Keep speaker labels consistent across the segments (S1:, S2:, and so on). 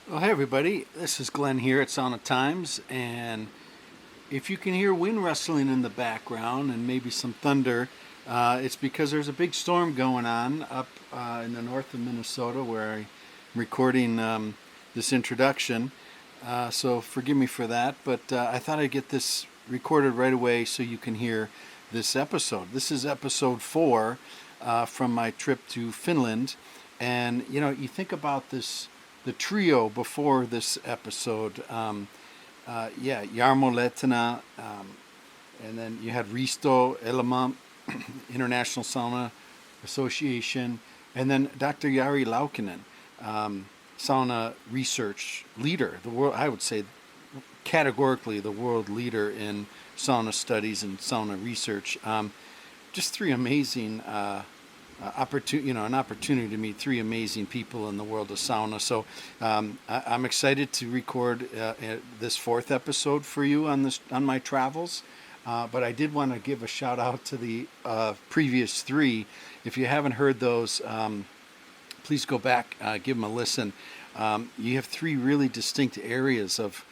S1: Well, hey everybody, this is Glenn here at Sauna Times, and if you can hear wind rustling in the background and maybe some thunder, it's because there's a big storm going on up in the north of Minnesota where I'm recording this introduction. So forgive me for that, but I thought I'd get this recorded right away so you can hear this episode. This is episode 4 from my trip to Finland, and you think about the trio before this episode. Jarmo Lehtinen, and then you had Risto Elämä, International Sauna Association, and then Dr. Jari Laukinen, sauna research leader. The world, I would say, categorically the world leader in sauna studies and sauna research. Just three amazing an opportunity to meet three amazing people in the world of sauna. So I'm excited to record this 4th episode for you on my travels. But I did want to give a shout out to the previous 3. If you haven't heard those, please go back, give them a listen. You have 3 really distinct areas of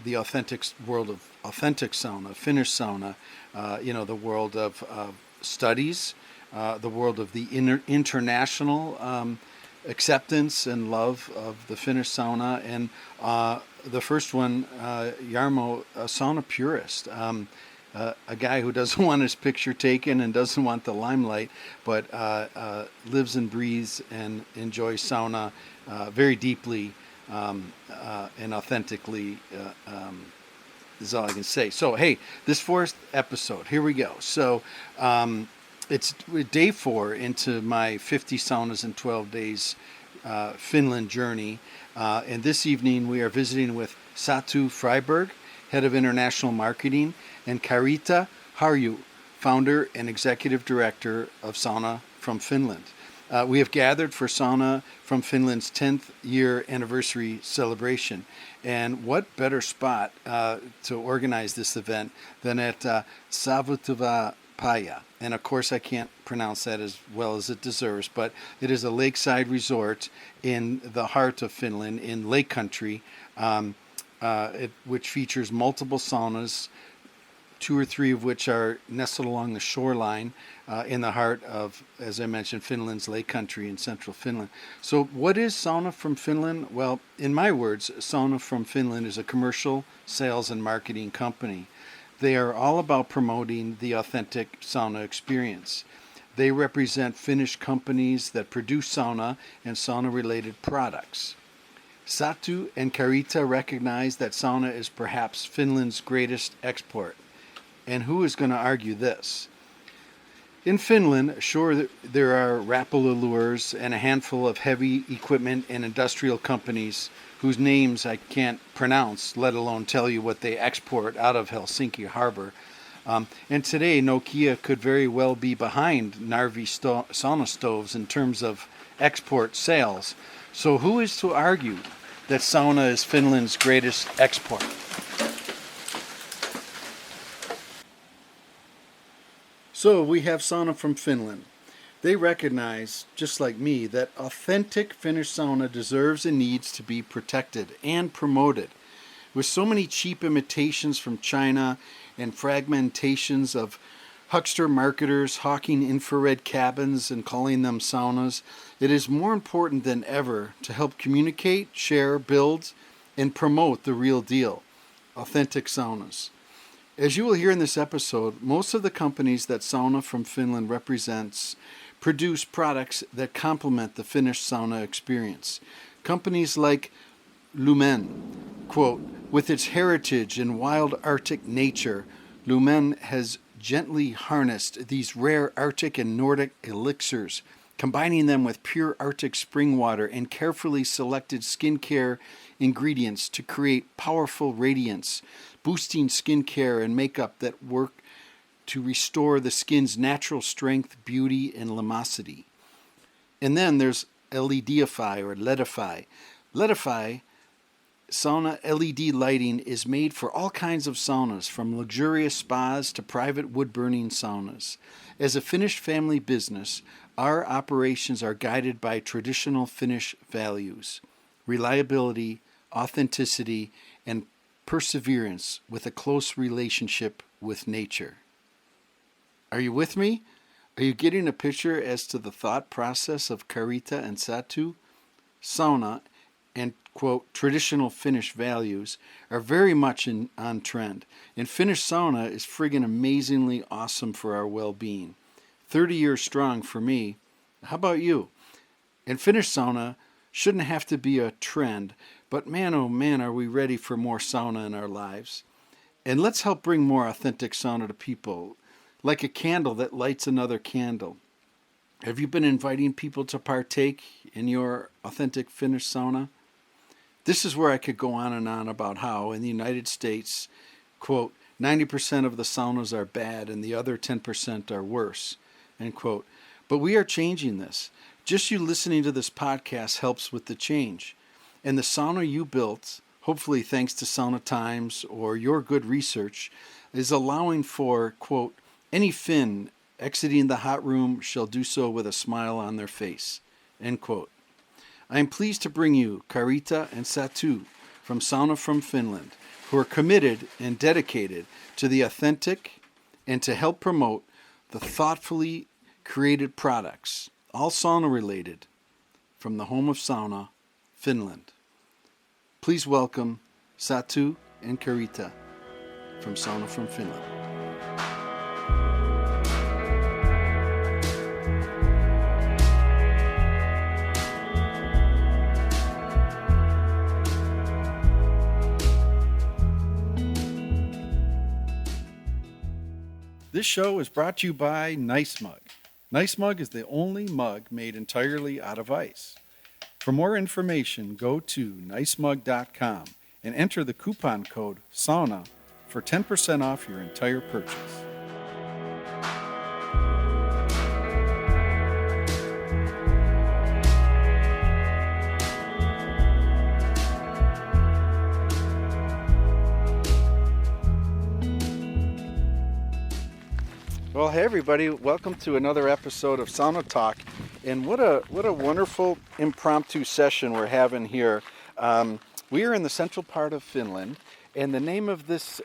S1: the authentic world of authentic sauna, Finnish sauna, the world of studies, the world of the international acceptance and love of the Finnish sauna, and the first one, Jarmo, a sauna purist, a guy who doesn't want his picture taken and doesn't want the limelight, but lives and breathes and enjoys sauna very deeply and authentically. Is all I can say. So, hey, this 4th episode, here we go. So, it's day 4 into my 50 saunas in 12 days Finland journey. And this evening we are visiting with Satu Freyberg, head of international marketing, and Carita Harju, founder and executive director of Sauna from Finland. We have gathered for Sauna from Finland's 10th year anniversary celebration. And what better spot to organize this event than at Savutuvanapaya. And of course, I can't pronounce that as well as it deserves, but it is a lakeside resort in the heart of Finland, in Lake Country, which features multiple saunas, 2 or 3 of which are nestled along the shoreline in the heart of, as I mentioned, Finland's Lake Country in central Finland. So what is Sauna from Finland? Well, in my words, Sauna from Finland is a commercial sales and marketing company. They are all about promoting the authentic sauna experience. They represent Finnish companies that produce sauna and sauna-related products. Satu and Carita recognize that sauna is perhaps Finland's greatest export. And who is going to argue this? In Finland, sure, there are Rapalallures and a handful of heavy equipment and industrial companies whose names I can't pronounce, let alone tell you what they export out of Helsinki Harbor. And today, Nokia could very well be behind Narvi sauna stoves in terms of export sales. So who is to argue that sauna is Finland's greatest export? So we have Sauna from Finland. They recognize, just like me, that authentic Finnish sauna deserves and needs to be protected and promoted. With so many cheap imitations from China and fragmentations of huckster marketers hawking infrared cabins and calling them saunas, it is more important than ever to help communicate, share, build, and promote the real deal, authentic saunas. As you will hear in this episode, most of the companies that Sauna from Finland represents produce products that complement the Finnish sauna experience. Companies like Lumen, quote, with its heritage in wild Arctic nature, Lumen has gently harnessed these rare Arctic and Nordic elixirs, combining them with pure Arctic spring water and carefully selected skincare ingredients to create powerful radiance, boosting skincare and makeup that work to restore the skin's natural strength, beauty, and lumosity. And then there's LEDify or LEDify. LEDify sauna LED lighting is made for all kinds of saunas, from luxurious spas to private wood-burning saunas. As a Finnish family business, our operations are guided by traditional Finnish values: reliability, authenticity, and perseverance with a close relationship with nature. Are you with me? Are you getting a picture as to the thought process of Carita and Satu? Sauna and, quote, traditional Finnish values are very much on trend. And Finnish sauna is friggin' amazingly awesome for our well-being. 30 years strong for me. How about you? And Finnish sauna shouldn't have to be a trend, but man, oh man, are we ready for more sauna in our lives. And let's help bring more authentic sauna to people, like a candle that lights another candle. Have you been inviting people to partake in your authentic Finnish sauna? This is where I could go on and on about how in the United States, quote, 90% of the saunas are bad and the other 10% are worse, end quote. But we are changing this. Just you listening to this podcast helps with the change. And the sauna you built, hopefully thanks to Sauna Times or your good research, is allowing for, quote, any Finn exiting the hot room shall do so with a smile on their face, end quote. I am pleased to bring you Carita and Satu from Sauna from Finland, who are committed and dedicated to the authentic and to help promote the thoughtfully created products, all sauna related, from the home of sauna, Finland. Please welcome Satu and Carita from Sauna from Finland. This show is brought to you by Nice Mug. Nice Mug is the only mug made entirely out of ice. For more information, go to nicemug.com and enter the coupon code SAUNA for 10% off your entire purchase. Well, hey everybody, welcome to another episode of Sauna Talk. And what a wonderful impromptu session we're having here. We are in the central part of Finland, and the name of this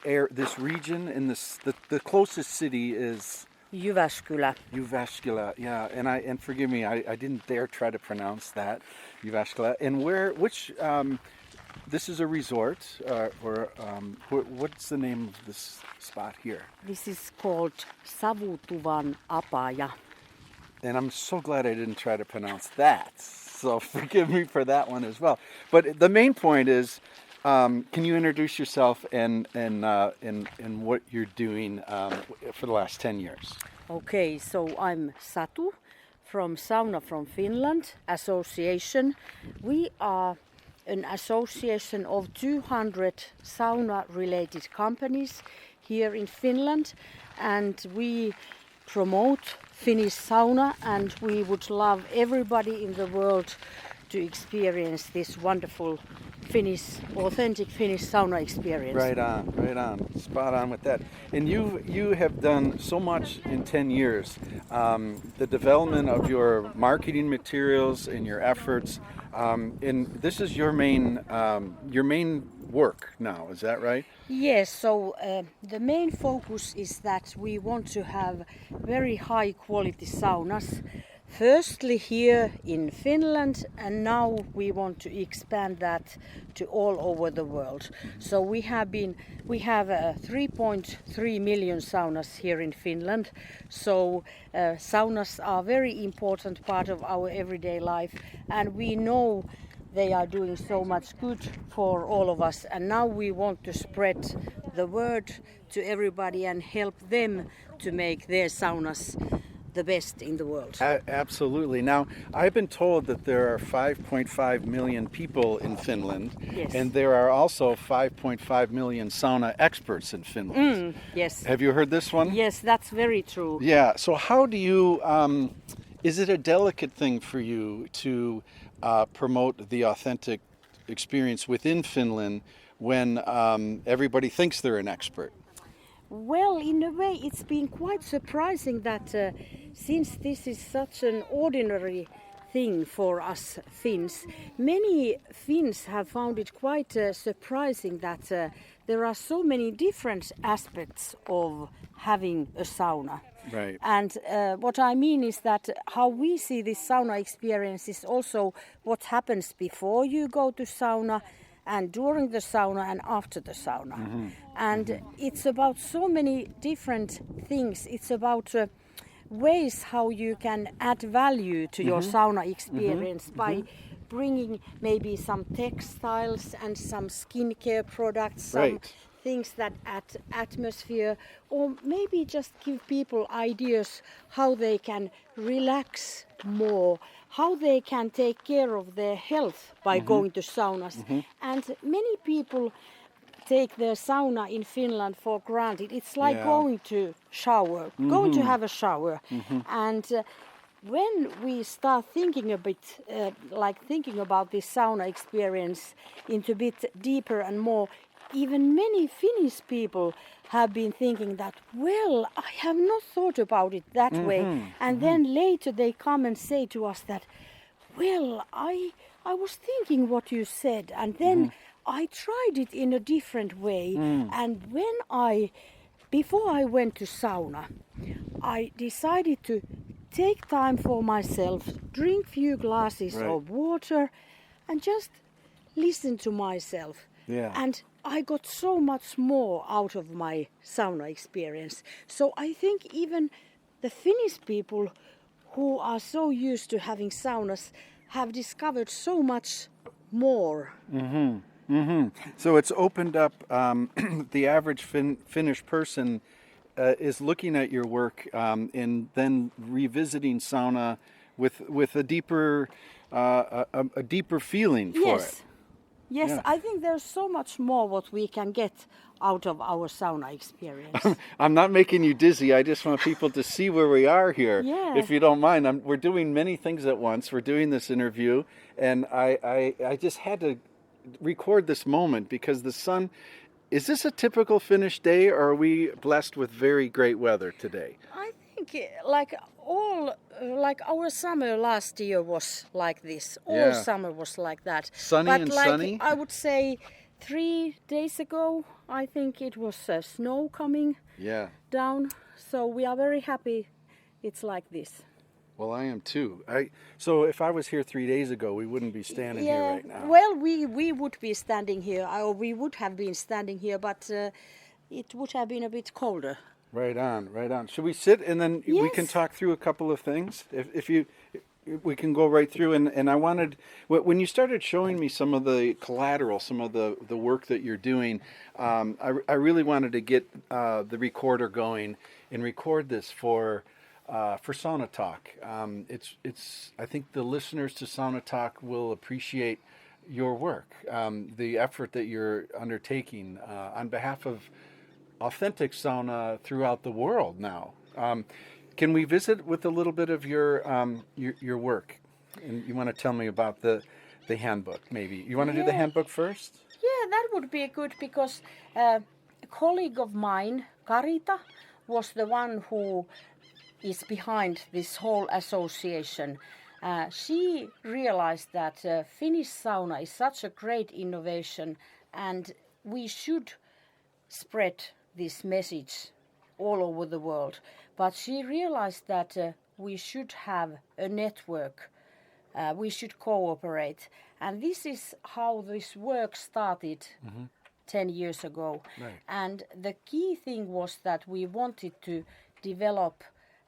S1: region in the closest city is
S2: Jyväskylä.
S1: Jyväskylä, yeah. And forgive me, I didn't dare try to pronounce that, Jyväskylä. And this is a resort, what's the name of this spot here?
S2: This is called Savutuvanapaya.
S1: And I'm so glad I didn't try to pronounce that. So forgive me for that one as well. But the main point is, can you introduce yourself and what you're doing for the last 10 years?
S2: Okay, so I'm Satu from Sauna from Finland Association. We are an association of 200 sauna-related companies here in Finland, and we promote Finnish sauna, and we would love everybody in the world to experience this wonderful authentic Finnish sauna experience.
S1: Right on, spot on with that. And you have done so much in 10 years. The development of your marketing materials and your efforts, and this is your main work now, is that right?
S2: Yes, so the main focus is that we want to have very high quality saunas. Firstly here in Finland, and now we want to expand that to all over the world. So we have 3.3 million saunas here in Finland. So saunas are a very important part of our everyday life, and we know they are doing so much good for all of us, and now we want to spread the word to everybody and help them to make their saunas the best in the world.
S1: Absolutely. Now, I've been told that there are 5.5 million people in Finland,
S2: yes.
S1: And there are also 5.5 million sauna experts in Finland.
S2: Yes.
S1: Have you heard this one?
S2: Yes, that's very true.
S1: Yeah. So how do you, is it a delicate thing for you to promote the authentic experience within Finland when everybody thinks they're an expert?
S2: Well, in a way, it's been quite surprising that since this is such an ordinary thing for us Finns. Many Finns have found it quite surprising that there are so many different aspects of having a sauna.
S1: Right.
S2: And what I mean is that how we see this sauna experience is also what happens before you go to sauna, and during the sauna and after the sauna. And it's about so many different things. It's about ways how you can add value to your sauna experience by bringing maybe some textiles and some skincare products, some
S1: Right.
S2: things that add atmosphere, or maybe just give people ideas how they can relax more, how they can take care of their health by going to saunas. And many people take their sauna in Finland for granted. It's like
S1: Yeah.
S2: going to shower, going to have a shower. And when we start thinking a bit, thinking about this sauna experience into a bit deeper and more, even many Finnish people have been thinking that, well, I have not thought about it that way. And then later they come and say to us that, well, I was thinking what you said, and then I tried it in a different way. And before I went to sauna, I decided to take time for myself, drink few glasses
S1: Right.
S2: of water, and just listen to myself.
S1: Yeah.
S2: And I got so much more out of my sauna experience. So I think even the Finnish people who are so used to having saunas have discovered so much more.
S1: So it's opened up. The average Finnish person is looking at your work and then revisiting sauna with a deeper feeling for it.
S2: Yes,
S1: Yeah.
S2: I think there's so much more what we can get out of our sauna experience.
S1: I'm not making you dizzy. I just want people to see where we are here.
S2: Yeah.
S1: If you don't mind, we're doing many things at once. We're doing this interview, and I just had to record this moment because the sun. Is this a typical Finnish day, or are we blessed with very great weather today?
S2: I think our summer last year was like this. All
S1: Yeah.
S2: summer was like that.
S1: Sunny
S2: but
S1: and
S2: like,
S1: sunny?
S2: I would say 3 days ago, I think it was snow coming
S1: Yeah.
S2: down. So we are very happy it's like this.
S1: Well, I am too. So if I was here 3 days ago, we wouldn't be standing here right now.
S2: Well, we would be standing here, or we would have been standing here, but it would have been a bit colder.
S1: Right on, right on. Should we sit and then we can
S2: Yes.
S1: talk through a couple of things? We can go right through. And I wanted, when you started showing me some of the collateral, some of the work that you're doing, I really wanted to get the recorder going and record this for Sauna Talk. I think the listeners to Sauna Talk will appreciate your work, the effort that you're undertaking on behalf of authentic sauna throughout the world now. Can we visit with a little bit of your work? And you want to tell me about the handbook, maybe. You want to do the handbook first?
S2: Yeah, that would be good because a colleague of mine, Carita, was the one who is behind this whole association. She realized that Finnish sauna is such a great innovation, and we should spread this message all over the world. But she realized that we should have a network, we should cooperate. And this is how this work started 10 years ago.
S1: Right.
S2: And the key thing was that we wanted to develop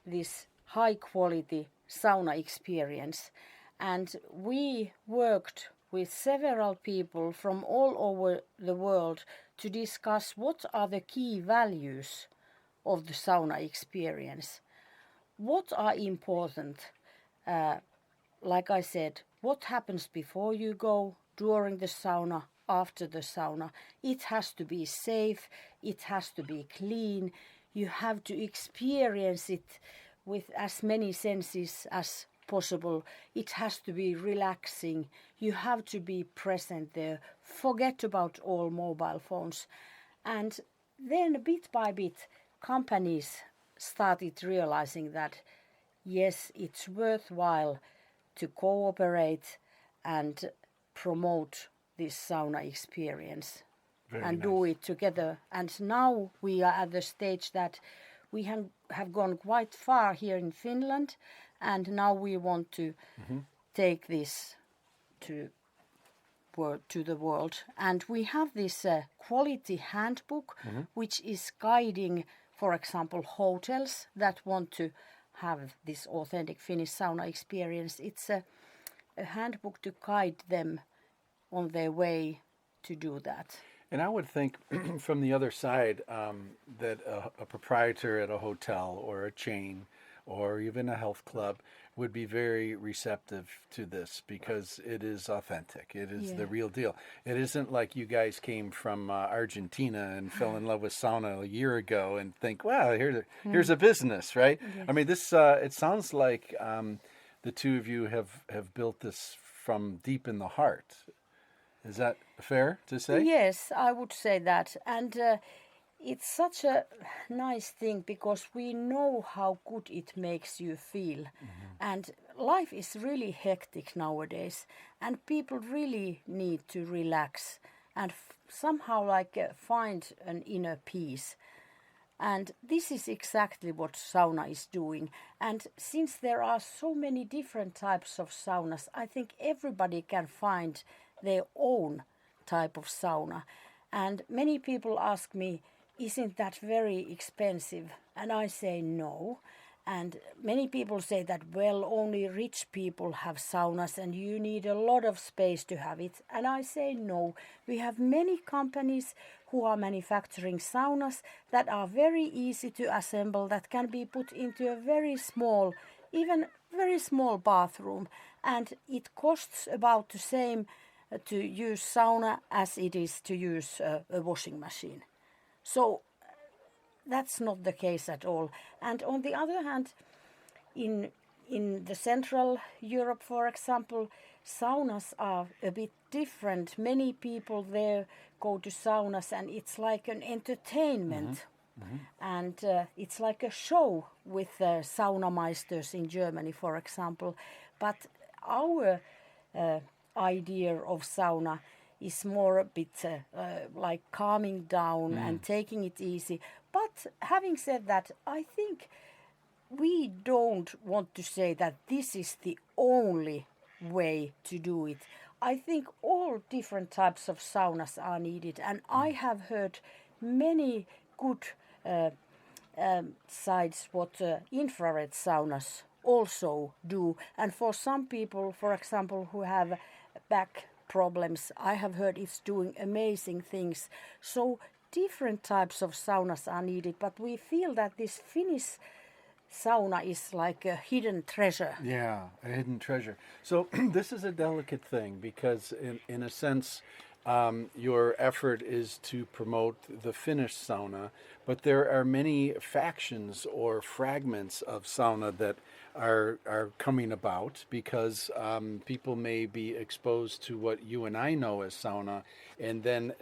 S2: this high quality sauna experience. And we worked with several people from all over the world to discuss what are the key values of the sauna experience. What are important? Like I said, what happens before you go, during the sauna, after the sauna? It has to be safe, it has to be clean. You have to experience it with as many senses as possible. It has to be relaxing. You have to be present there. Forget about all mobile phones. And then bit by bit, companies started realizing that yes, it's worthwhile to cooperate and promote this sauna experience.
S1: Very
S2: And
S1: nice.
S2: do it together. And now we are at the stage that we have gone quite far here in Finland, and now we want to take this to the world. And we have this quality handbook, which is guiding, for example, hotels that want to have this authentic Finnish sauna experience. It's a handbook to guide them on their way to do that.
S1: And I would think from the other side that a proprietor at a hotel or a chain or even a health club would be very receptive to this because it is authentic. It is the real deal. It isn't like you guys came from Argentina and fell in love with sauna a year ago and think, wow, here's a business, right?
S2: Yes.
S1: I mean, this it sounds like the two of you have built this from deep in the heart. Is that fair to say?
S2: Yes, I would say that. And it's such a nice thing because we know how good it makes you feel. And life is really hectic nowadays, and people really need to relax and somehow find an inner peace. And this is exactly what sauna is doing. And since there are so many different types of saunas, I think everybody can find their own type of sauna. And many people ask me, isn't that very expensive? And I say no. And many people say that, well, only rich people have saunas and you need a lot of space to have it. And I say no. We have many companies who are manufacturing saunas that are very easy to assemble, that can be put into a very small, even very small bathroom. And it costs about the same to use sauna as it is to use a washing machine. So that's not the case at all. And on the other hand, in the Central Europe, for example, saunas are a bit different. Many people there go to saunas and it's like an entertainment. And it's like a show with saunameisters in Germany, for example. But our idea of sauna is more a bit like calming down and taking it easy. But having said that, I think we don't want to say that this is the only way to do it. I think all different types of saunas are needed, and I have heard many good sides what infrared saunas also do. And for some people, for example, who have back problems, I have heard it's doing amazing things. So different types of saunas are needed, but we feel that this Finnish sauna is like a hidden treasure.
S1: Yeah, a hidden treasure. So this is a delicate thing because in a sense, your effort is to promote the Finnish sauna, but there are many factions or fragments of sauna that are coming about because people may be exposed to what you and I know as sauna, and then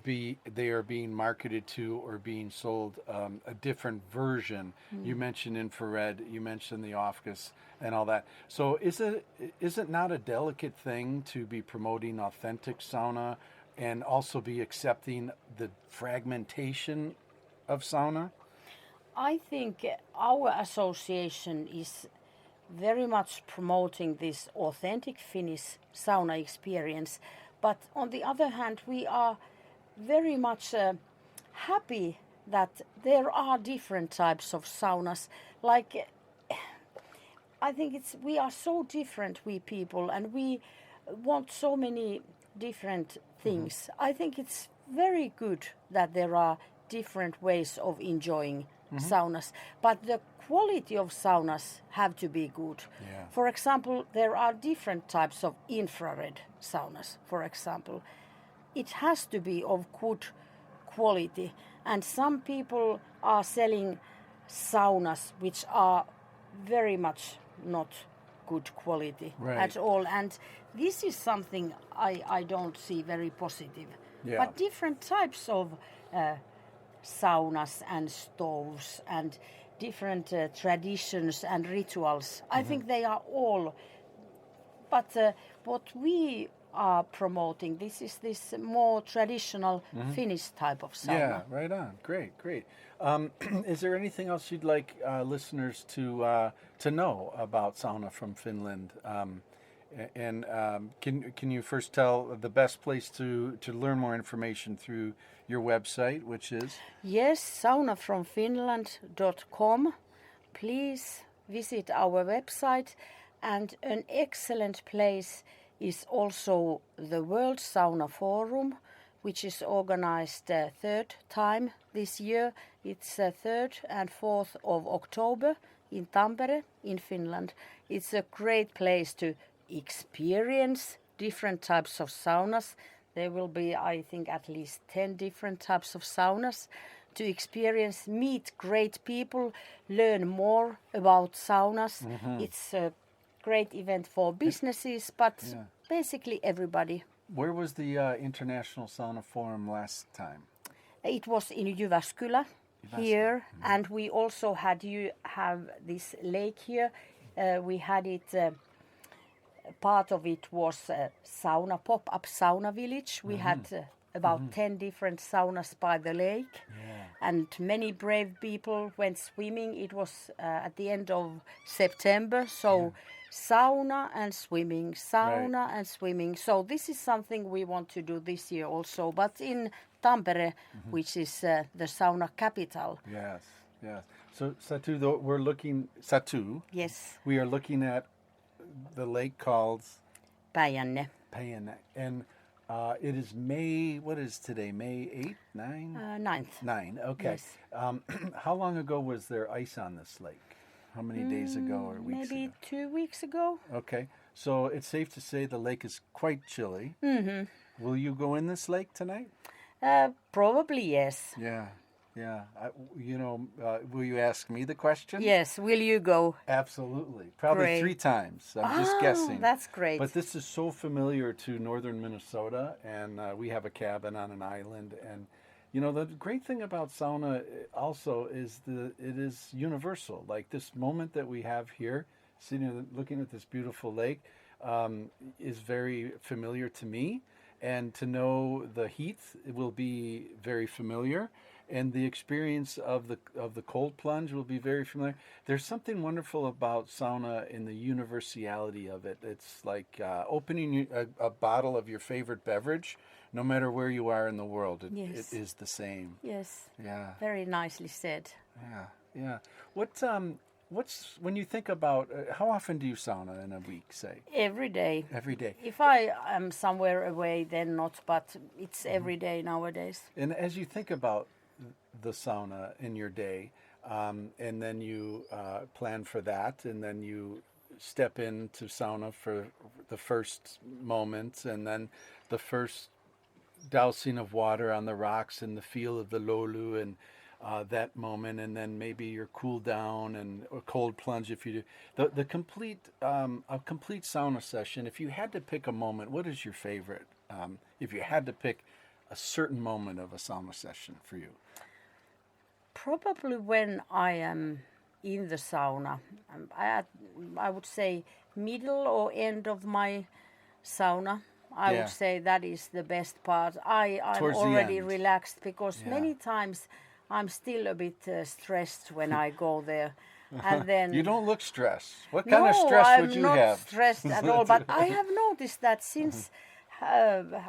S1: they are being marketed to or being sold a different version. You mentioned infrared, you mentioned the office and all that. So is it not a delicate thing to be promoting authentic sauna and also be accepting the fragmentation of sauna?
S2: I think our association is very much promoting this authentic Finnish sauna experience. But on the other hand, we are very much happy that there are different types of saunas. Like, I think we are so different, we people, and we want so many different things. I think it's very good that there are different ways of enjoying saunas, but the quality of saunas have to be good.
S1: Yeah.
S2: For example, there are different types of infrared saunas, for example. It has to be of good quality, and some people are selling saunas which are very much not good quality at all, and this is something I don't see very positive.
S1: Yeah.
S2: But different types of saunas and stoves and different traditions and rituals, I think they are all But what we are promoting, this is this more traditional Finnish type of sauna.
S1: Yeah, right on. Great, great. Is there anything else you'd like listeners to know about sauna from Finland? Can you first tell the best place to learn more information through your website, which is?
S2: Yes, saunafromfinland.com. Please visit our website, and an excellent place is also the World Sauna Forum, which is organized third time this year. It's 3rd and 4th of October in Tampere, in Finland. It's a great place to experience different types of saunas. There will be, I think, at least 10 different types of saunas to experience, meet great people, learn more about saunas. It's a great event for businesses, but basically everybody.
S1: Where was the International Sauna Forum last time?
S2: It was in Jyväskylä here, and we also have this lake here. We had it. Part of it was sauna, pop-up sauna village. We had about 10 different saunas by the lake, and many brave people went swimming. It was at the end of September, so sauna and swimming, and swimming. So this is something we want to do this year also, but in Tampere, which is the sauna capital.
S1: Yes, yes. So Satu, Satu.
S2: Yes.
S1: We are looking at the lake called
S2: Päijänne.
S1: Päijänne, and it is May. What is today? May 8th, 9?
S2: 9th.
S1: 9. Okay.
S2: Yes.
S1: How long ago was there ice on this lake? How many days ago or weeks
S2: Maybe
S1: ago?
S2: 2 weeks ago.
S1: Okay. So it's safe to say the lake is quite chilly. Will you go in this lake tonight?
S2: Probably yes.
S1: Yeah. Yeah. Will you ask me the question?
S2: Yes. Will you go?
S1: Absolutely. Probably
S2: Great.
S1: 3 times. I'm just guessing.
S2: That's great.
S1: But this is so familiar to northern Minnesota, and we have a cabin on an island. And, the great thing about sauna also is it is universal. Like this moment that we have here, looking at this beautiful lake, is very familiar to me. And to know the heat will be very familiar. And the experience of the cold plunge will be very familiar. There's something wonderful about sauna in the universality of it. It's like opening a bottle of your favorite beverage, no matter where you are in the world. It is the same.
S2: Yes.
S1: Yeah.
S2: Very nicely said.
S1: Yeah. Yeah. What's when you think about how often do you sauna in a week? Say
S2: Every day.
S1: every day.
S2: If I am somewhere away, then not. But it's every day nowadays.
S1: And as you think about the sauna in your day, and then you plan for that, and then you step into sauna for the first moments, and then the first dousing of water on the rocks and the feel of the lolu and that moment, and then maybe your cool down and a cold plunge if you do the complete a complete sauna session. If you had to pick a moment, what is your favorite? If you had to pick a certain moment of a sauna session for you?
S2: Probably when I am in the sauna. I would say middle or end of my sauna. I would say that is the best part. I'm
S1: Towards the
S2: already
S1: end.
S2: relaxed because many times I'm still a bit stressed when I go there. And then
S1: You don't look stressed. What kind of stress would you
S2: I'm not
S1: have?
S2: stressed at all. But I have noticed that since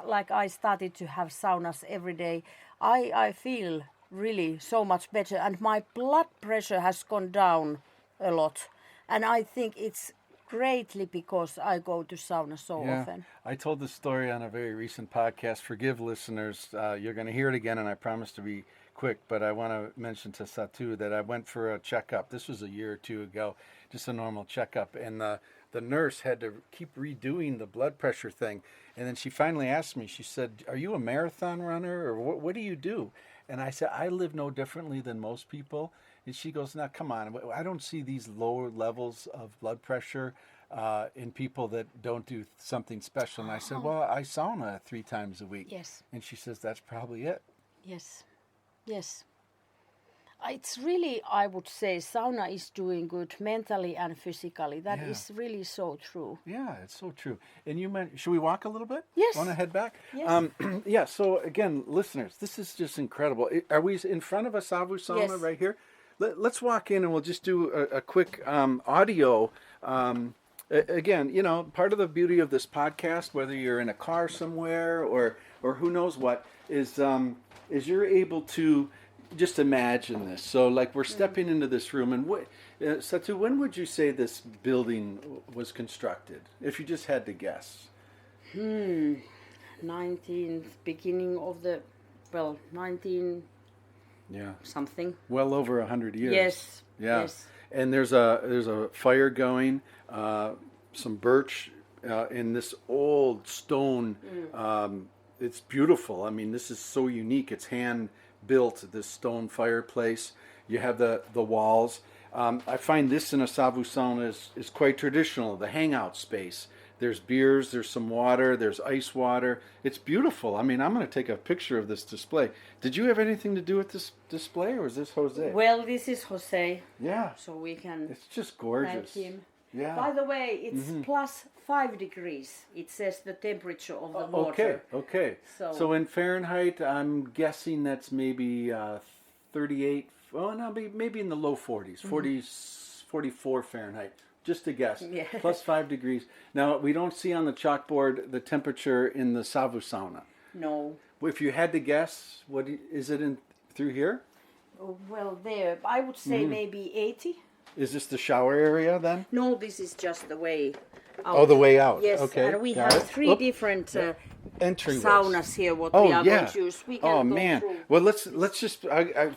S2: like I started to have saunas every day, I feel really so much better, and my blood pressure has gone down a lot. And I think it's greatly because I go to sauna so often.
S1: I told this story on a very recent podcast. Forgive listeners, you're going to hear it again, and I promise to be quick, but I want to mention to Satu that I went for a checkup. This was a year or two ago, just a normal checkup, and the nurse had to keep redoing the blood pressure thing. And then she finally asked me, she said, "Are you a marathon runner, or what do you do?" And I said, "I live no differently than most people." And she goes, "Now, come on, I don't see these lower levels of blood pressure in people that don't do something special." And I said, "Well, I sauna 3 times a week."
S2: Yes.
S1: And she says, "That's probably it."
S2: Yes. Yes. It's really, I would say, sauna is doing good mentally and physically. That is really so true.
S1: Yeah, it's so true. And you meant, should we walk a little bit?
S2: Yes.
S1: Want to head back?
S2: Yes.
S1: Yeah, so again, listeners, this is just incredible. Are we in front of a Savu sauna
S2: Yes.
S1: right here? Let's walk in and we'll just do a quick audio. Again, you know, part of the beauty of this podcast, whether you're in a car somewhere or who knows what, is you're able to just imagine this. So, like, we're stepping into this room, and Satu, when would you say this building was constructed? If you just had to guess.
S2: 19th, beginning of the, 19
S1: Yeah.
S2: something.
S1: Well over 100 years.
S2: Yes.
S1: Yeah.
S2: Yes.
S1: And there's a fire going, some birch in this old stone. It's beautiful. I mean, this is so unique. It's hand built, this stone fireplace. You have the walls. I find this in a Savu sauna is quite traditional, the hangout space. There's beers, there's some water, there's ice water. It's beautiful. I mean, I'm going to take a picture of this display. Did you have anything to do with this display, or is this Jose?
S2: Well, this is Jose.
S1: Yeah.
S2: So we can
S1: It's just gorgeous.
S2: thank him.
S1: Yeah.
S2: By the way, it's plus 5 degrees. It says the temperature of the water.
S1: Okay. So in Fahrenheit, I'm guessing that's maybe 38. Oh, no, maybe in the low 40s, 44 Fahrenheit. Just a guess.
S2: Yeah.
S1: Plus 5 degrees. Now, we don't see on the chalkboard the temperature in the Savu sauna.
S2: No.
S1: If you had to guess, what is it in through here?
S2: Oh, well, there. I would say maybe 80.
S1: Is this the shower area then?
S2: No, this is just the way out.
S1: Oh, the way out.
S2: Yes,
S1: Okay.
S2: and we
S1: got
S2: have
S1: it.
S2: 3 different
S1: entryways.
S2: saunas here. What we are going to use. We can
S1: Oh
S2: go
S1: man.
S2: through.
S1: Well, let's just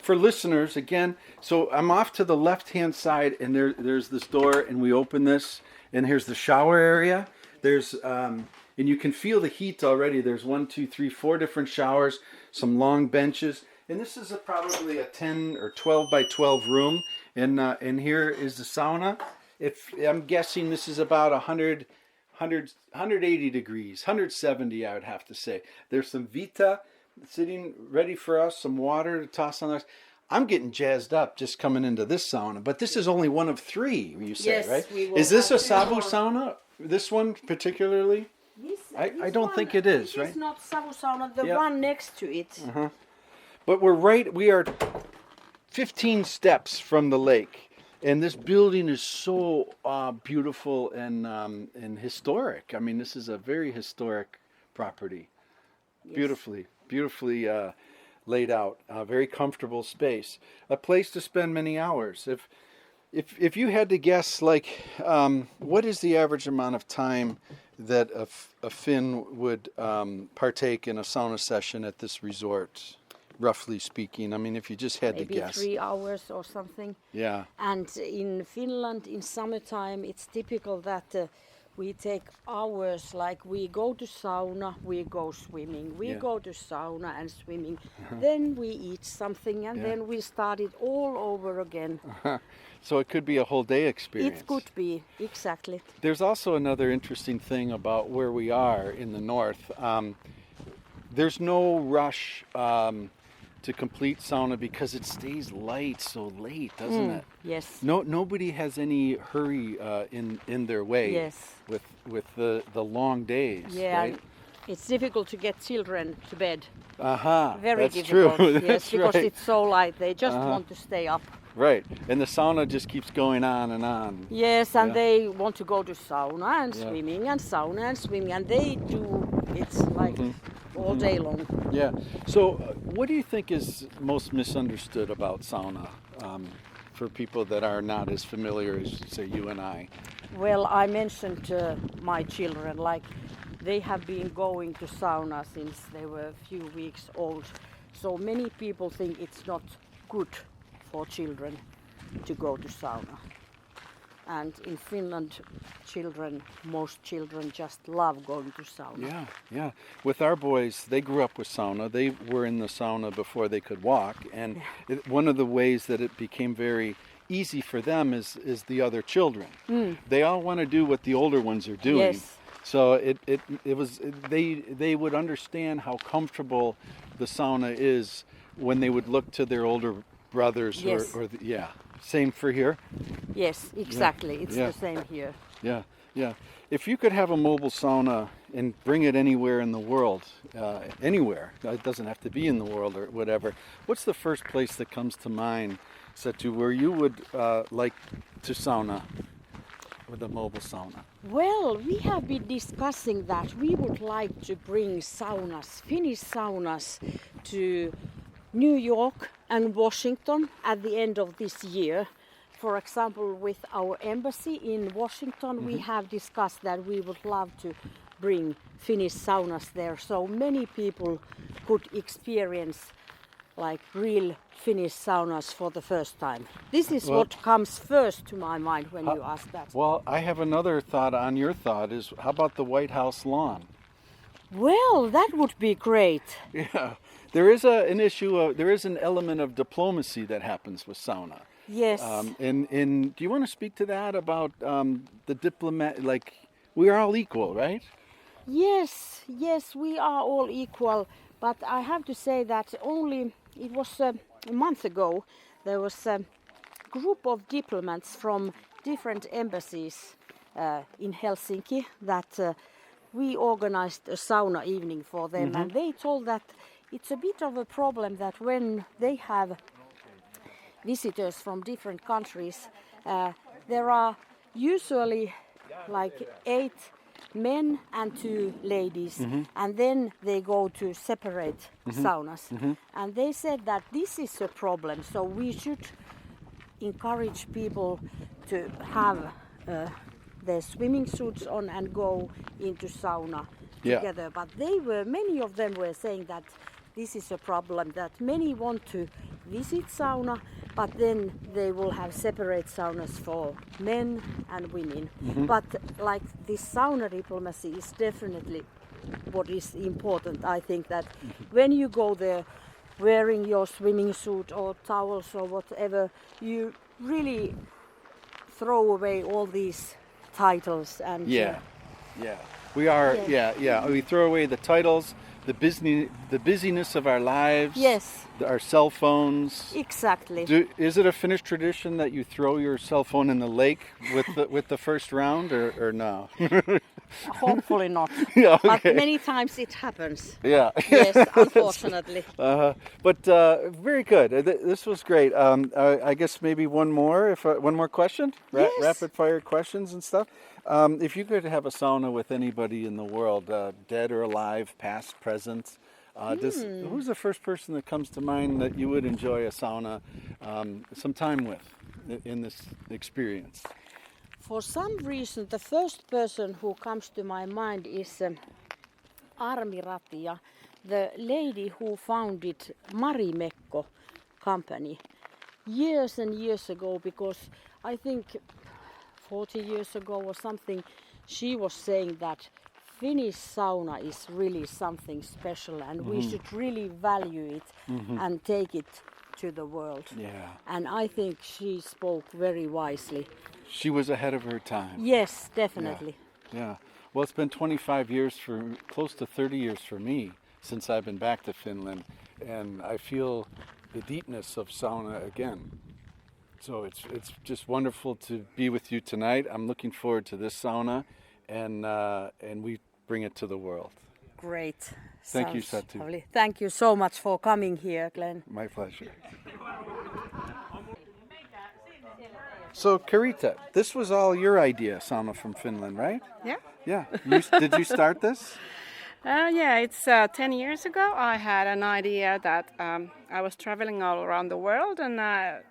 S1: for listeners again. So I'm off to the left-hand side, and there's this door, and we open this, and here's the shower area. There's and you can feel the heat already. There's 1, 2, 3, 4 different showers, some long benches, and this is probably a 10 or 12 by 12 room. And here is the sauna. If I'm guessing this is about 180 degrees, 170, I would have to say. There's some Vita sitting ready for us, some water to toss on us. I'm getting jazzed up just coming into this sauna, but this is only one of 3, you say,
S2: Yes,
S1: right?
S2: we will
S1: Is this a
S2: have 3
S1: Savu
S2: more.
S1: sauna? This one particularly? I don't think it is, right?
S2: It's not Savu sauna, the
S1: Yep.
S2: one next to it.
S1: But we are 15 steps from the lake. And this building is so beautiful and historic. I mean, this is a very historic property.
S2: Yes.
S1: Beautifully laid out. Very comfortable space. A place to spend many hours. If you had to guess, like, what is the average amount of time that a Finn would partake in a sauna session at this resort? Roughly speaking, I mean, if you just had
S2: Maybe
S1: to guess.
S2: 3 hours or something.
S1: Yeah.
S2: And in Finland, in summertime, it's typical that we take hours, like we go to sauna, we go swimming, we
S1: Yeah.
S2: go to sauna and swimming, then we eat something, and then we start it all over again.
S1: So it could be a whole day experience.
S2: It could be, exactly.
S1: There's also another interesting thing about where we are in the north. There's no rush to complete sauna because it stays light so late, doesn't it?
S2: Yes.
S1: Nobody has any hurry in their way.
S2: Yes.
S1: With the long days.
S2: Yeah,
S1: Right?
S2: and it's difficult to get children to bed.
S1: Uh-huh.
S2: Very
S1: That's
S2: difficult.
S1: true.
S2: Yes,
S1: That's
S2: because
S1: right.
S2: it's so light. They just want to stay up.
S1: Right. And the sauna just keeps going on and on.
S2: Yes, and
S1: Yeah.
S2: they want to go to sauna and
S1: Yeah.
S2: swimming and sauna and swimming, and they do. It's like all day long.
S1: Yeah. So, what do you think is most misunderstood about sauna for people that are not as familiar as, say, you and I?
S2: Well, I mentioned my children, like they have been going to sauna since they were a few weeks old. So many people think it's not good for children to go to sauna. And in Finland, most children just love going to sauna.
S1: Yeah. With our boys, they grew up with sauna. They were in the sauna before they could walk. And one of the ways that it became very easy for them is the other children. They all want to do what the older ones are doing.
S2: Yes.
S1: So they would understand how comfortable the sauna is when they would look to their older brothers.
S2: Yes.
S1: Yeah. Same for here.
S2: Yes, exactly. It's
S1: Yeah.
S2: the same here.
S1: Yeah, yeah. If you could have a mobile sauna and bring it anywhere in the world, anywhere, it doesn't have to be in the world or whatever, what's the first place that comes to mind, Satu, where you would like to sauna with a mobile sauna?
S2: Well, we have been discussing that we would like to bring saunas, Finnish saunas, to New York and Washington at the end of this year. For example, with our embassy in Washington, we have discussed that we would love to bring Finnish saunas there, so many people could experience like real Finnish saunas for the first time. This is what comes first to my mind when you ask that.
S1: Well, I have another thought on your thought is how about the White House lawn?
S2: Well, that would be great.
S1: Yeah, there is an issue, there is an element of diplomacy that happens with sauna.
S2: Yes.
S1: And do you want to speak to that about the diplomat, like we are all equal, right?
S2: Yes, we are all equal, but I have to say that it was a month ago, there was a group of diplomats from different embassies in Helsinki that we organized a sauna evening for them, and they told that it's a bit of a problem that when they have visitors from different countries, there are usually like 8 men and 2 ladies, and then they go to separate saunas. And they said that this is a problem, so we should encourage people to have their swimming suits on and go into sauna together. But many of them were saying that this is a problem, that many want to visit sauna, but then they will have separate saunas for men and women. But like this sauna diplomacy is definitely what is important. I think that when you go there wearing your swimming suit or towels or whatever, you really throw away all these titles and
S1: we are we throw away the titles, the busyness of our lives, our cell phones.
S2: Exactly.
S1: Is it a Finnish tradition that you throw your cell phone in the lake with the first round or no?
S2: Hopefully not.
S1: Yeah, okay.
S2: But many times it happens.
S1: Yeah.
S2: Yes, unfortunately.
S1: But very good. This was great. I guess maybe one more question?
S2: Yes.
S1: Rapid fire questions and stuff. If you could have a sauna with anybody in the world, dead or alive, past, present, who's the first person that comes to mind that you would enjoy a sauna some time with in this experience?
S2: For some reason, the first person who comes to my mind is Armi Ratia, the lady who founded Marimekko company years and years ago, because I think 40 years ago or something, she was saying that Finnish sauna is really something special and we should really value it and take it to the world.
S1: Yeah.
S2: And I think she spoke very wisely.
S1: She was ahead of her time.
S2: Yes, definitely.
S1: Yeah. Well, it's been 25 years, close to 30 years for me since I've been back to Finland, and I feel the deepness of sauna again. So it's just wonderful to be with you tonight. I'm looking forward to this sauna, and we bring it to the world.
S2: Great.
S1: Thank you,
S2: Sounds
S1: Satu.
S2: lovely. Thank you so much for coming here, Glenn.
S1: My pleasure. So, Carita, this was all your idea, sauna from Finland, right?
S3: Yeah.
S1: Yeah. Did you start this?
S3: It's 10 years ago. I had an idea that I was traveling all around the world, and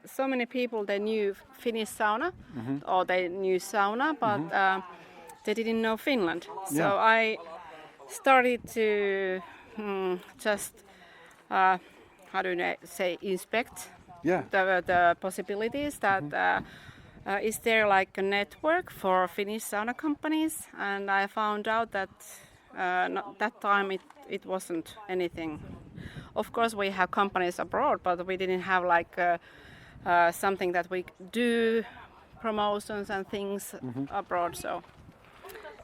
S3: so many people, they knew Finnish sauna or they knew sauna, but they didn't know Finland. So I started to inspect the possibilities that is there like a network for Finnish sauna companies, and I found out that that time it wasn't anything. Of course we have companies abroad, but we didn't have like something that we do promotions and things abroad. So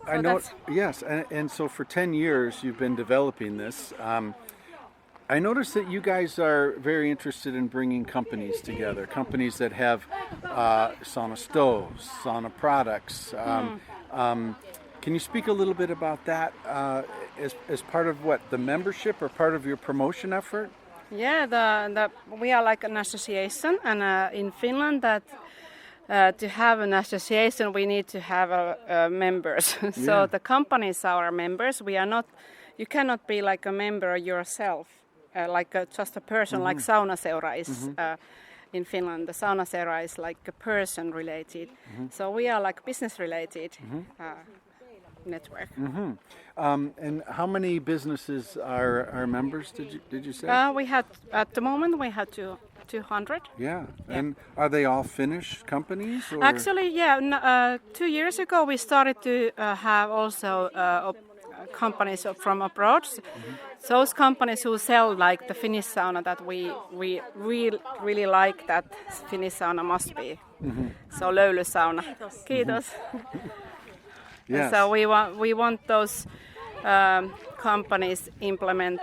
S1: I know. Yes, and so for 10 years you've been developing this. I noticed that you guys are very interested in bringing companies together, companies that have sauna stoves, sauna products. Can you speak a little bit about that as part of what, the membership or part of your promotion effort?
S3: Yeah, we are like an association, and in Finland that to have an association we need to have members. So the companies are our members. We are not. You cannot be like a member yourself, just a person. Like Saunaseura is in Finland. The Saunaseura is like a person related. So we are like business related network.
S1: And how many businesses are members? Did you say?
S3: We had at the moment we have 200.
S1: Yeah. And are they all Finnish companies? Or?
S3: Actually, 2 years ago we started to have also companies from abroad. Those companies who sell like the Finnish sauna that we really like that Finnish sauna must be. So löylysauna. Kiitos.
S1: Yes.
S3: So we want those companies implement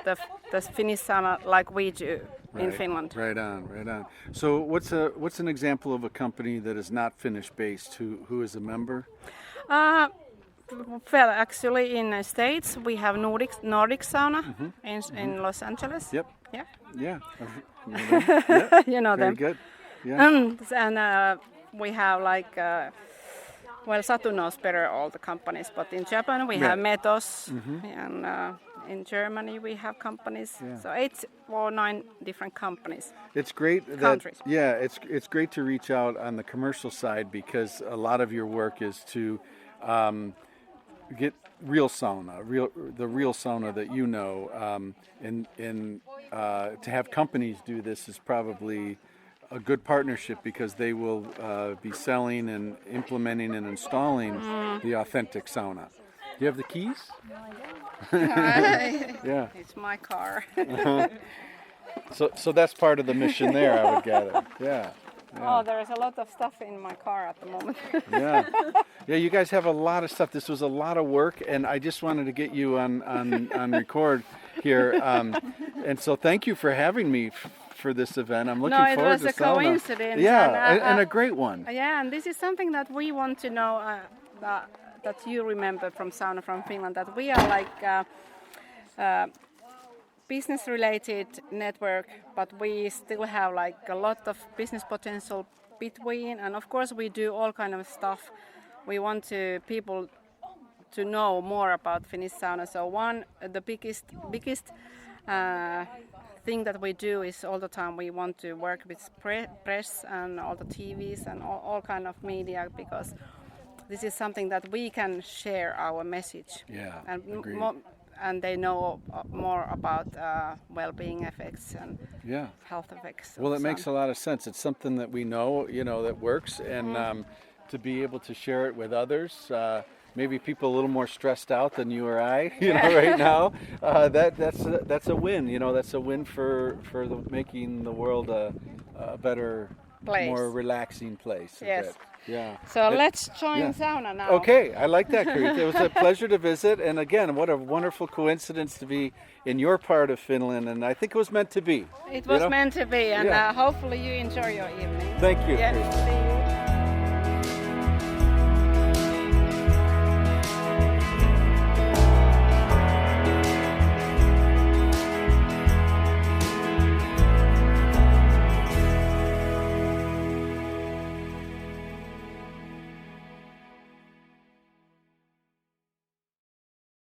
S3: the Finnish sauna like we do in Finland.
S1: Right on. So what's an example of a company that is not Finnish based who is a member?
S3: Well, actually, in the States we have Nordic Sauna in Los Angeles.
S1: Yep.
S3: Yeah.
S1: You know them.
S3: Very
S1: good. Yeah.
S3: And we have like, Satu knows better all the companies, but in Japan we have Metos, and in Germany we have companies. Yeah. So 8 or 9 different companies.
S1: It's great
S3: countries.
S1: It's great to reach out on the commercial side because a lot of your work is to get real sauna, the real sauna that you know, and to have companies do this is probably a good partnership because they will be selling and implementing and installing the authentic sauna. Do you have the keys? Yeah.
S3: It's my car.
S1: So that's part of the mission there, I would gather. Yeah.
S3: Oh, there's a lot of stuff in my car at the moment.
S1: Yeah, you guys have a lot of stuff. This was a lot of work, and I just wanted to get you on record here. And so thank you for having me for this event. I'm looking forward to
S3: it was a coincidence.
S1: Yeah, and a great one.
S3: Yeah, and this is something that we want to know that you remember from Sauna from Finland, that we are like business-related network, but we still have like a lot of business potential between, and of course we do all kind of stuff. We want people to know more about Finnish sauna. So the biggest thing that we do is all the time we want to work with press and all the TVs and all kind of media, because this is something that we can share our message.
S1: Yeah,
S3: and they know more about well-being effects and health effects.
S1: Well, it makes a lot of sense. It's something that we know, that works, and to be able to share it with others, maybe people a little more stressed out than you or I, right now. That's a win. That's a win for making the world a better, place. More relaxing place.
S3: Yes.
S1: Yeah.
S3: So let's join sauna now.
S1: Okay, I like that, Carita. It was a pleasure to visit, and again, what a wonderful coincidence to be in your part of Finland, and I think it was meant to be.
S3: It was meant to be, and hopefully you enjoy your evening.
S1: Thank you.
S3: Yes.